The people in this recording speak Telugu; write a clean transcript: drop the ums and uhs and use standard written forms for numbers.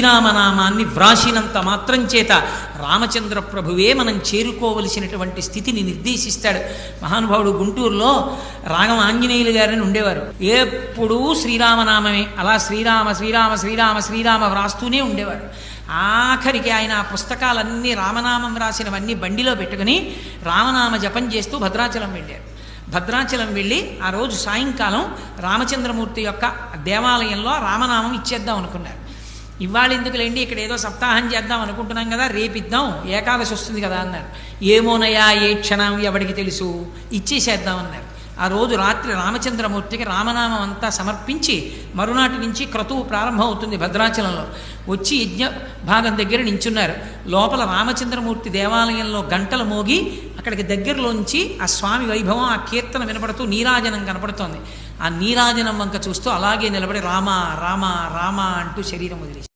శ్రీరామనామాన్ని వ్రాసినంత మాత్రం చేత రామచంద్ర ప్రభువే మనం చేరుకోవలసినటువంటి స్థితిని నిర్దేశిస్తాడు. మహానుభావుడు గుంటూరులో రాగం ఆంజనేయులు గారని ఉండేవారు. ఎప్పుడూ శ్రీరామనామమే, అలా శ్రీరామ శ్రీరామ శ్రీరామ శ్రీరామ వ్రాస్తూనే ఉండేవారు. ఆఖరికి ఆయన ఆ పుస్తకాలన్నీ రామనామం రాసినవన్నీ బండిలో పెట్టుకుని రామనామ జపం చేస్తూ భద్రాచలం వెళ్ళారు. భద్రాచలం వెళ్ళి ఆ రోజు సాయంకాలం రామచంద్రమూర్తి యొక్క దేవాలయంలో రామనామం ఇచ్చేద్దాం అనుకున్నారు. ఇవాళ ఎందుకులేండి, ఇక్కడ ఏదో సప్తాహం చేద్దాం అనుకుంటున్నాం కదా, రేపిద్దాం, ఏకాదశి వస్తుంది కదా అన్నారు. ఏమోనయా, ఏ క్షణం ఎవడికి తెలుసు, ఇచ్చేసేద్దాం అన్నారు. ఆ రోజు రాత్రి రామచంద్రమూర్తికి రామనామం అంతా సమర్పించి మరునాటి నుంచి క్రతువు ప్రారంభం అవుతుంది. భద్రాచలంలో వచ్చి యజ్ఞ భాగం దగ్గర నించున్నారు. లోపల రామచంద్రమూర్తి దేవాలయంలో గంటలు మోగి అక్కడికి దగ్గరలోంచి ఆ స్వామి వైభవం, ఆ కీర్తన వినపడుతూ నీరాజనం కనపడుతోంది. ఆ నీరాజనం వంక చూస్తూ అలాగే నిలబడి రామ రామ రామ అంటూ శరీరం వదిలేసి